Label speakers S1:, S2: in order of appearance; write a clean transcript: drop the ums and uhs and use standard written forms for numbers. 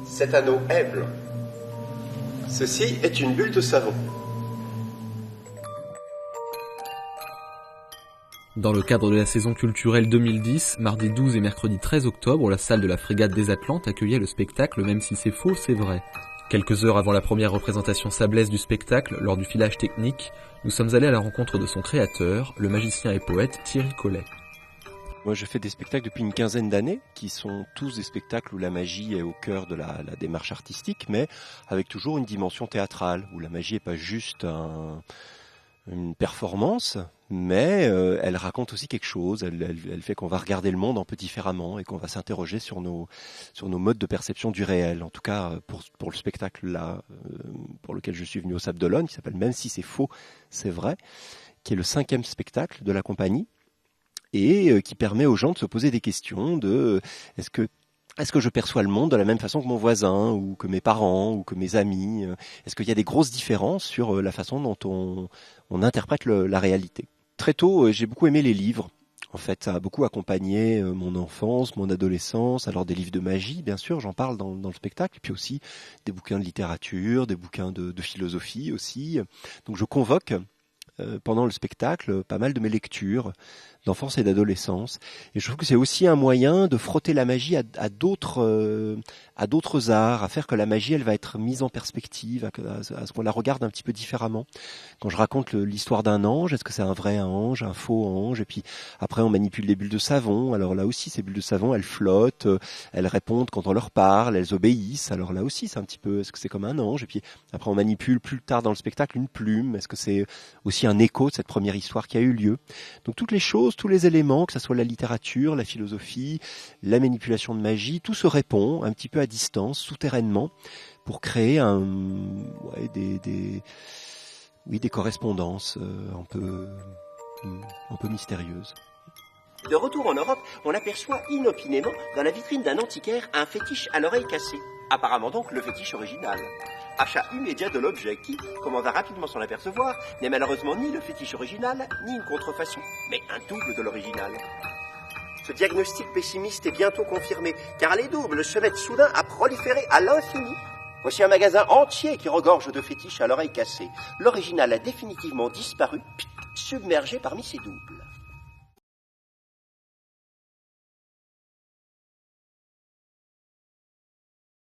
S1: Cet anneau est blanc. Ceci est une bulle de savon.
S2: Dans le cadre de la saison culturelle 2010, mardi 12 et mercredi 13 octobre, la salle de la Frégate des Atlantes accueillait le spectacle Même si c'est faux, c'est vrai. Quelques heures avant la première représentation sablaise du spectacle, lors du filage technique, nous sommes allés à la rencontre de son créateur, le magicien et poète Thierry Collet.
S3: Moi, je fais des spectacles depuis une quinzaine d'années, qui sont tous des spectacles où la magie est au cœur de la démarche artistique, mais avec toujours une dimension théâtrale, où la magie n'est pas juste une performance, mais elle raconte aussi quelque chose. Elle fait qu'on va regarder le monde un peu différemment et qu'on va s'interroger sur nos modes de perception du réel. En tout cas, pour le spectacle là, pour lequel je suis venu au Sable d'Olonne, qui s'appelle Même si c'est faux, c'est vrai, qui est le 5e spectacle de la compagnie et qui permet aux gens de se poser des questions de est-ce que je perçois le monde de la même façon que mon voisin, ou que mes parents, ou que mes amis? Est-ce qu'il y a des grosses différences sur la façon dont on interprète la réalité? Très tôt, j'ai beaucoup aimé les livres. En fait, ça a beaucoup accompagné mon enfance, mon adolescence. Alors des livres de magie, bien sûr, j'en parle dans le spectacle, puis aussi des bouquins de littérature, des bouquins de philosophie aussi. Donc je convoque pendant le spectacle pas mal de mes lectures d'enfance et d'adolescence, et je trouve que c'est aussi un moyen de frotter la magie à d'autres arts, à faire que la magie elle va être mise en perspective, à ce qu'on la regarde un petit peu différemment. Quand je raconte l'histoire d'un ange, est-ce que c'est un vrai ange, un faux ange? Et puis après on manipule des bulles de savon, alors là aussi ces bulles de savon elles flottent, elles répondent quand on leur parle, elles obéissent, alors là aussi c'est un petit peu, est-ce que c'est comme un ange? Et puis après on manipule plus tard dans le spectacle une plume, est-ce que c'est aussi un écho de cette première histoire qui a eu lieu? Donc toutes les choses, tous les éléments, que ce soit la littérature, la philosophie, la manipulation de magie, tout se répond un petit peu à distance, souterrainement, pour créer des correspondances un peu mystérieuses.
S4: De retour en Europe, on aperçoit inopinément dans la vitrine d'un antiquaire un fétiche à l'oreille cassée. Apparemment donc le fétiche original. Achat immédiat de l'objet qui, comme on va rapidement s'en apercevoir, n'est malheureusement ni le fétiche original, ni une contrefaçon, mais un double de l'original. Ce diagnostic pessimiste est bientôt confirmé, car les doubles se mettent soudain à proliférer à l'infini. Voici un magasin entier qui regorge de fétiches à l'oreille cassée. L'original a définitivement disparu, submergé parmi ses doubles.